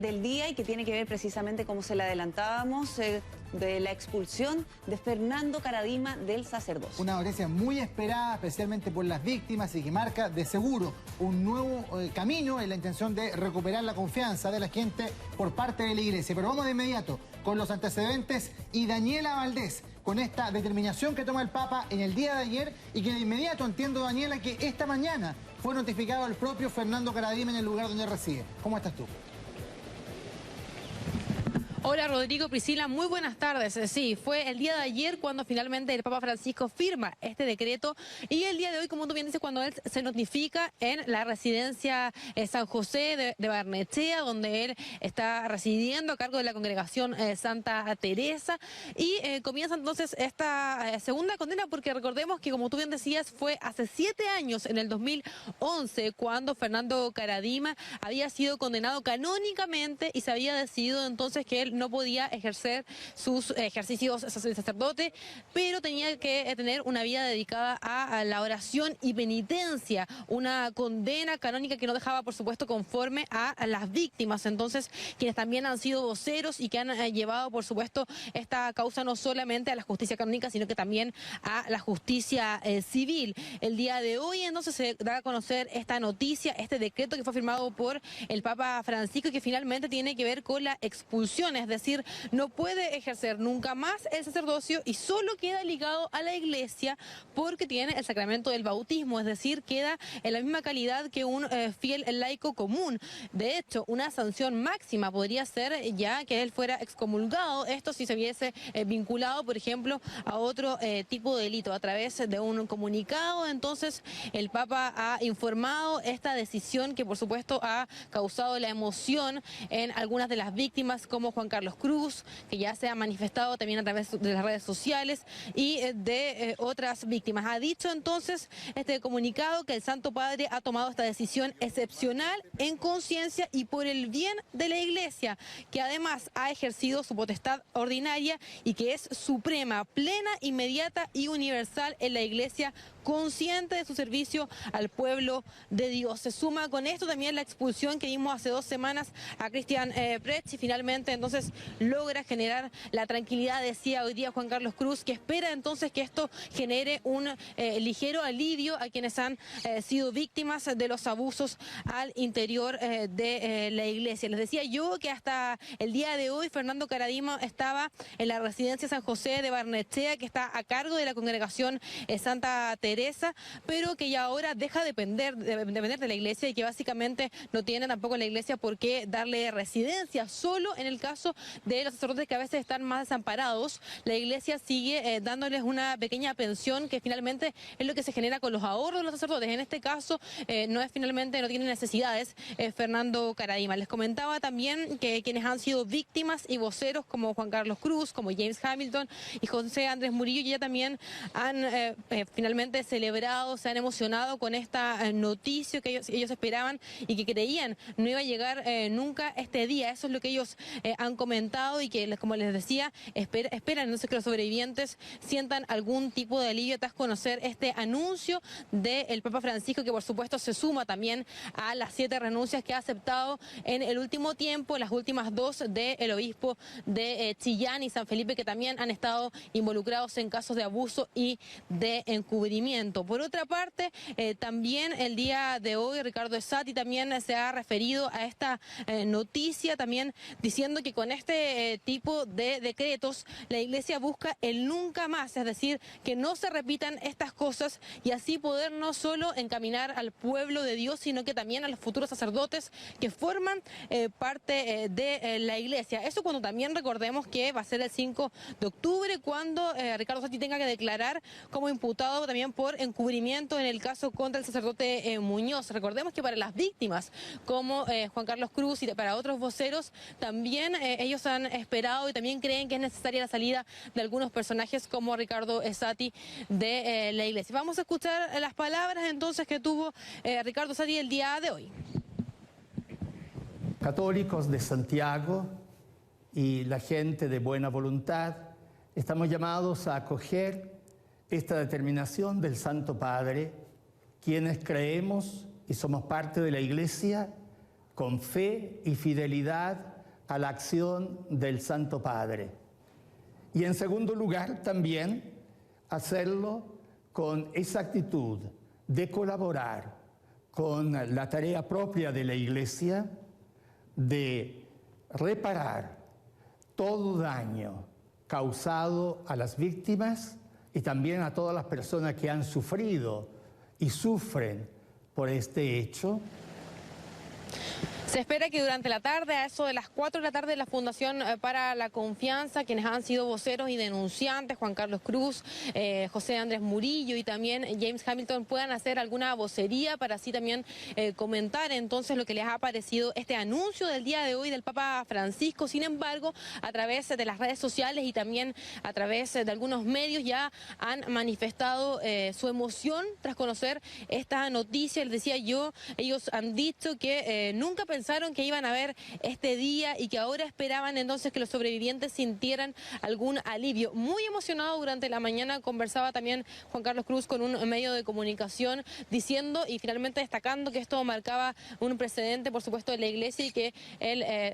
Del día y que tiene que ver precisamente, como se le adelantábamos, de la expulsión de Fernando Karadima del sacerdocio. Una audiencia muy esperada, especialmente por las víctimas, y que marca de seguro un nuevo camino en la intención de recuperar la confianza de la gente por parte de la iglesia. Pero vamos de inmediato con los antecedentes y Daniela Valdés, con esta determinación que toma el Papa en el día de ayer y que de inmediato entiendo, Daniela, que esta mañana fue notificado el propio Fernando Karadima en el lugar donde reside. ¿Cómo estás tú? Hola Rodrigo, Priscila, muy buenas tardes. Sí, fue el día de ayer cuando finalmente el Papa Francisco firma este decreto y el día de hoy, como tú bien dices, cuando él se notifica en la residencia San José de Barnechea, donde él está residiendo a cargo de la congregación Santa Teresa, y comienza entonces esta segunda condena, porque recordemos que, como tú bien decías, fue hace 7 años, en el 2011, cuando Fernando Karadima había sido condenado canónicamente y se había decidido entonces que él no podía ejercer sus ejercicios de sacerdote, pero tenía que tener una vida dedicada a la oración y penitencia, una condena canónica que no dejaba, por supuesto, conforme a las víctimas. Entonces, quienes también han sido voceros y que han llevado, por supuesto, esta causa no solamente a la justicia canónica, sino que también a la justicia civil. El día de hoy, entonces, se da a conocer esta noticia, este decreto que fue firmado por el Papa Francisco y que finalmente tiene que ver con la expulsión. Es decir, no puede ejercer nunca más el sacerdocio y solo queda ligado a la iglesia porque tiene el sacramento del bautismo, es decir, queda en la misma calidad que un fiel laico común. De hecho, una sanción máxima podría ser ya que él fuera excomulgado, esto si se hubiese vinculado, por ejemplo, a otro tipo de delito. A través de un comunicado, entonces, el Papa ha informado esta decisión que, por supuesto, ha causado la emoción en algunas de las víctimas, como Juan Carlos Cruz, que ya se ha manifestado también a través de las redes sociales, y de otras víctimas. Ha dicho entonces este comunicado que el Santo Padre ha tomado esta decisión excepcional en conciencia y por el bien de la Iglesia, que además ha ejercido su potestad ordinaria y que es suprema, plena, inmediata y universal en la Iglesia, consciente de su servicio al pueblo de Dios. Se suma con esto también la expulsión que vimos hace 2 semanas a Cristian Prech, y finalmente entonces logra generar la tranquilidad, decía hoy día Juan Carlos Cruz, que espera entonces que esto genere un ligero alivio a quienes han sido víctimas de los abusos al interior de la iglesia. Les decía yo que hasta el día de hoy Fernando Karadima estaba en la residencia San José de Barnechea, que está a cargo de la congregación Santa Teresa, pero que ya ahora deja de depender de la iglesia y que básicamente no tiene tampoco la iglesia por qué darle residencia. Solo en el caso de los sacerdotes que a veces están más desamparados, la iglesia sigue dándoles una pequeña pensión que finalmente es lo que se genera con los ahorros de los sacerdotes. En este caso no tiene necesidades Fernando Karadima. Les comentaba también que quienes han sido víctimas y voceros como Juan Carlos Cruz, como James Hamilton y José Andrés Murillo ya también han finalmente celebrado, se han emocionado con esta noticia que ellos esperaban y que creían no iba a llegar nunca este día. Eso es lo que ellos han comentado y que, como les decía, esperan entonces que los sobrevivientes sientan algún tipo de alivio tras conocer este anuncio del Papa Francisco, que por supuesto se suma también a las 7 renuncias que ha aceptado en el último tiempo, las últimas 2 del obispo de Chillán y San Felipe, que también han estado involucrados en casos de abuso y de encubrimiento. Por otra parte, también el día de hoy Ricardo Esati también se ha referido a esta noticia, también diciendo que con este tipo de decretos la iglesia busca el nunca más, es decir, que no se repitan estas cosas y así poder no solo encaminar al pueblo de Dios, sino que también a los futuros sacerdotes que forman parte de la iglesia. Eso cuando también recordemos que va a ser el 5 de octubre cuando Ricardo Esati tenga que declarar como imputado también por encubrimiento en el caso contra el sacerdote Muñoz. Recordemos que para las víctimas como Juan Carlos Cruz y para otros voceros también ellos han esperado y también creen que es necesaria la salida de algunos personajes como Ricardo Esati de la iglesia. Vamos a escuchar las palabras entonces que tuvo Ricardo Esati el día de hoy. Católicos de Santiago y la gente de buena voluntad, estamos llamados a acoger esta determinación del Santo Padre, quienes creemos y somos parte de la Iglesia, con fe y fidelidad a la acción del Santo Padre. Y en segundo lugar, también hacerlo con esa actitud de colaborar con la tarea propia de la Iglesia de reparar todo daño causado a las víctimas y también a todas las personas que han sufrido y sufren por este hecho. Se espera que durante la tarde, a eso de las 4 de la tarde, la Fundación para la Confianza, quienes han sido voceros y denunciantes, Juan Carlos Cruz, José Andrés Murillo y también James Hamilton, puedan hacer alguna vocería para así también comentar entonces lo que les ha parecido este anuncio del día de hoy del Papa Francisco. Sin embargo, a través de las redes sociales y también a través de algunos medios ya han manifestado su emoción tras conocer esta noticia. Les decía yo, ellos han dicho que nunca pensaron que iban a ver este día y que ahora esperaban entonces que los sobrevivientes sintieran algún alivio. Muy emocionado durante la mañana conversaba también Juan Carlos Cruz con un medio de comunicación diciendo y finalmente destacando que esto marcaba un precedente, por supuesto, de la Iglesia y que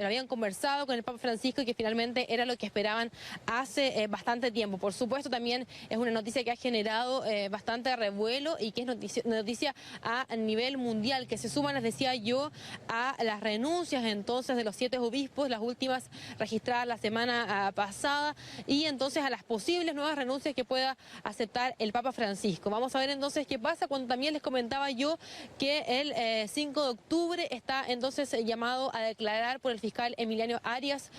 lo habían conversado con el Papa Francisco y que finalmente era lo que esperaban hace bastante tiempo. Por supuesto, también es una noticia que ha generado bastante revuelo y que es noticia a nivel mundial, que se suman, les decía yo, a las renuncias entonces de los 7 obispos, las últimas registradas la semana pasada, y entonces a las posibles nuevas renuncias que pueda aceptar el Papa Francisco. Vamos a ver entonces qué pasa cuando también les comentaba yo que el 5 de octubre está entonces llamado a declarar por el fiscal Emiliano Arias,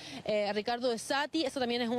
Ricardo de Sati. Eso también es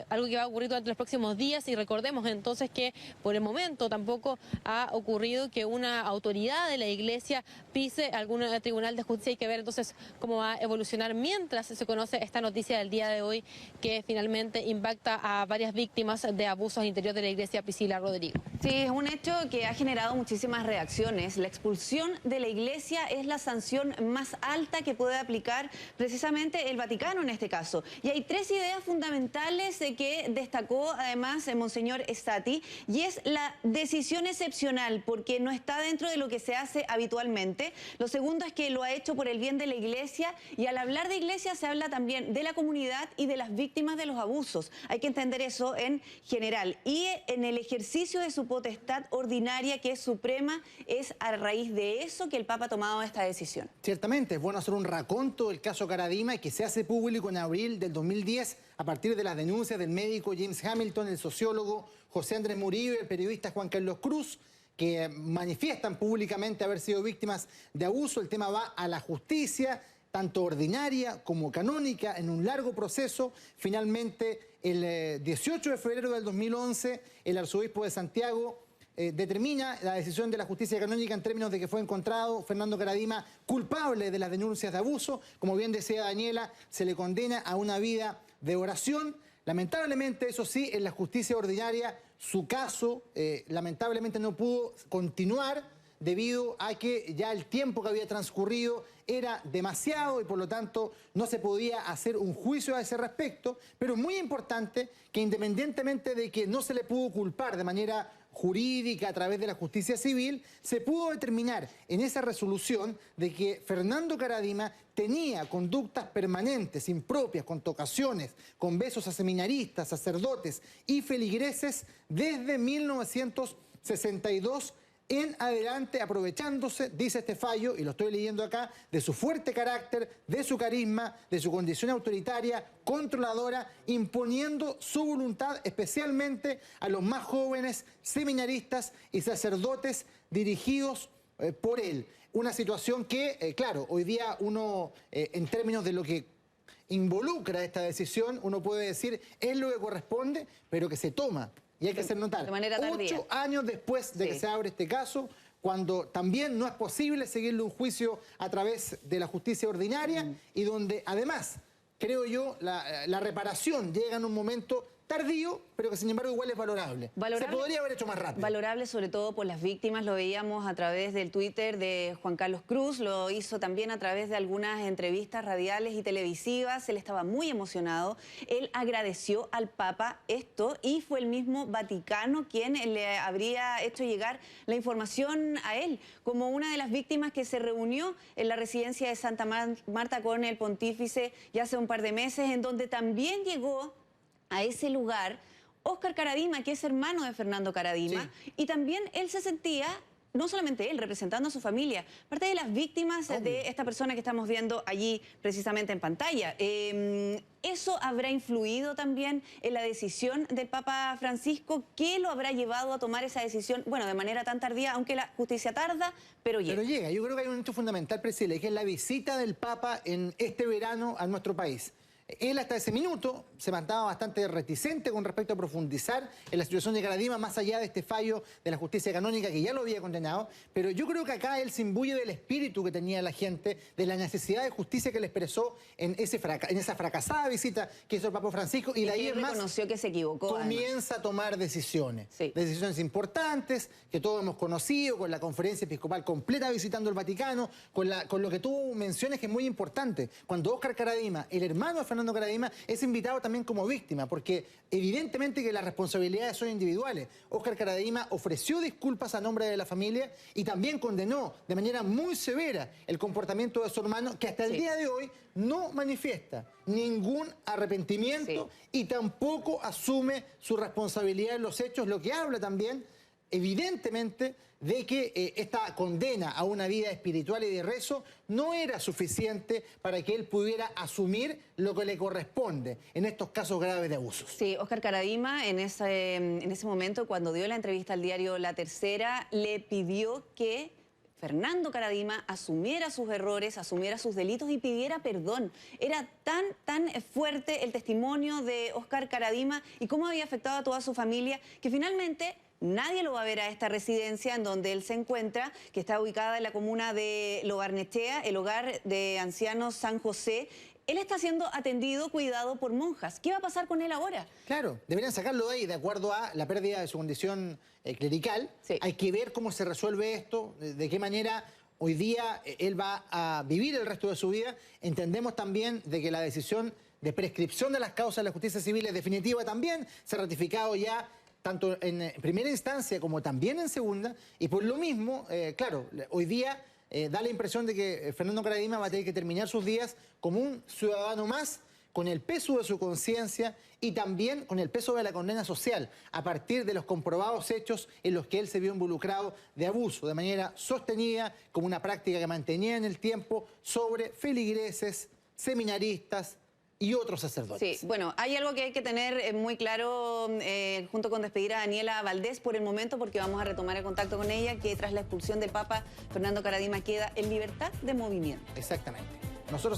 algo que va a ocurrir durante los próximos días y recordemos entonces que por el momento tampoco ha ocurrido que una autoridad de la Iglesia pise algún tribunal de justicia. Hay que ver entonces cómo va a evolucionar mientras se conoce esta noticia del día de hoy que finalmente impacta a varias víctimas de abusos al interior de la Iglesia. Priscila, Rodrigo. Sí, es un hecho que ha generado muchísimas reacciones. La expulsión de la Iglesia es la sanción más alta que puede aplicar precisamente el Vaticano en este caso. Y hay 3 ideas fundamentales que destacó además Monseñor Stati, y es la decisión excepcional porque no está dentro de lo que se hace habitualmente. Lo segundo es que lo ha hecho por el bien de la Iglesia, y al hablar de Iglesia se habla también de la comunidad y de las víctimas de los abusos. Hay que entender eso en general. Y en el ejercicio de su potestad ordinaria, que es suprema, es a raíz de eso que el Papa ha tomado esta decisión. Ciertamente, es bueno hacer un raconto del caso Caradima, que se hace público en abril del 2010 a partir de las denuncias del médico James Hamilton, el sociólogo José Andrés Murillo y el periodista Juan Carlos Cruz, que manifiestan públicamente haber sido víctimas de abuso. El tema va a la justicia, tanto ordinaria como canónica, en un largo proceso. Finalmente, el 18 de febrero del 2011, el arzobispo de Santiago determina la decisión de la justicia canónica en términos de que fue encontrado Fernando Caradima culpable de las denuncias de abuso. Como bien decía Daniela, se le condena a una vida de oración. Lamentablemente, eso sí, en la justicia ordinaria su caso lamentablemente no pudo continuar debido a que ya el tiempo que había transcurrido era demasiado y por lo tanto no se podía hacer un juicio a ese respecto. Pero es muy importante que independientemente de que no se le pudo culpar de manera jurídica a través de la justicia civil, se pudo determinar en esa resolución de que Fernando Caradima tenía conductas permanentes, impropias, con tocaciones, con besos a seminaristas, sacerdotes y feligreses desde 1962 en adelante, aprovechándose, dice este fallo, y lo estoy leyendo acá, de su fuerte carácter, de su carisma, de su condición autoritaria, controladora, imponiendo su voluntad especialmente a los más jóvenes seminaristas y sacerdotes dirigidos por él. Una situación que, claro, hoy día uno, en términos de lo que involucra esta decisión, uno puede decir, es lo que corresponde, pero que se toma. Y hay que hacer notar, de manera tardía. 8 años después de que se abre este caso, cuando también no es posible seguirle un juicio a través de la justicia ordinaria y donde además, creo yo, la reparación llega en un momento tardío, pero que sin embargo igual es valorable. Se podría haber hecho más rápido. Valorable sobre todo por las víctimas, lo veíamos a través del Twitter de Juan Carlos Cruz, lo hizo también a través de algunas entrevistas radiales y televisivas, él estaba muy emocionado, él agradeció al Papa esto y fue el mismo Vaticano quien le habría hecho llegar la información a él, como una de las víctimas que se reunió en la residencia de Santa Marta con el pontífice ya hace un par de meses, en donde también llegó a ese lugar Óscar Caradima, que es hermano de Fernando Caradima, sí. Y también él se sentía, no solamente él, representando a su familia, parte de las víctimas de esta persona que estamos viendo allí precisamente en pantalla. ¿Eso habrá influido también en la decisión del Papa Francisco? ¿Qué lo habrá llevado a tomar esa decisión, bueno, de manera tan tardía, aunque la justicia tarda, pero llega? Pero llega. Yo creo que hay un hecho fundamental, Priscila, que es la visita del Papa en este verano a nuestro país. Él hasta ese minuto se mantenía bastante reticente con respecto a profundizar en la situación de Caradima, más allá de este fallo de la justicia canónica que ya lo había condenado, pero yo creo que acá él se imbuye del espíritu que tenía la gente, de la necesidad de justicia que le expresó en esa fracasada visita que hizo el Papa Francisco, y de ahí en más reconoció que se equivocó, comienza a tomar decisiones, decisiones importantes que todos hemos conocido, con la conferencia episcopal completa visitando el Vaticano, con lo que tú mencionas que es muy importante, cuando Óscar Caradima, el hermano de Fernando Caradima, es invitado también como víctima, porque evidentemente que las responsabilidades son individuales. Óscar Caradima ofreció disculpas a nombre de la familia y también condenó de manera muy severa el comportamiento de su hermano, que hasta el día de hoy no manifiesta ningún arrepentimiento y tampoco asume su responsabilidad en los hechos, lo que habla también evidentemente de que esta condena a una vida espiritual y de rezo no era suficiente para que él pudiera asumir lo que le corresponde en estos casos graves de abusos. Sí, Óscar Caradima en ese momento, cuando dio la entrevista al diario La Tercera, le pidió que Fernando Caradima asumiera sus errores, asumiera sus delitos y pidiera perdón. Era tan fuerte el testimonio de Óscar Caradima y cómo había afectado a toda su familia, que finalmente nadie lo va a ver a esta residencia en donde él se encuentra, que está ubicada en la comuna de Lo Barnechea, el hogar de ancianos San José. Él está siendo atendido, cuidado por monjas. ¿Qué va a pasar con él ahora? Claro, deberían sacarlo de ahí de acuerdo a la pérdida de su condición clerical. Sí. Hay que ver cómo se resuelve esto, de qué manera hoy día él va a vivir el resto de su vida. Entendemos también de que la decisión de prescripción de las causas de la justicia civil es definitiva también. Se ha ratificado ya tanto en primera instancia como también en segunda, y por lo mismo, claro, hoy día da la impresión de que Fernando Caradima va a tener que terminar sus días como un ciudadano más, con el peso de su conciencia y también con el peso de la condena social, a partir de los comprobados hechos en los que él se vio involucrado de abuso, de manera sostenida, como una práctica que mantenía en el tiempo sobre feligreses, seminaristas y otros sacerdotes. Sí, bueno, hay algo que hay que tener muy claro junto con despedir a Daniela Valdés por el momento, porque vamos a retomar el contacto con ella, que tras la expulsión del Papa, Fernando Caradima queda en libertad de movimiento. Exactamente. Nosotros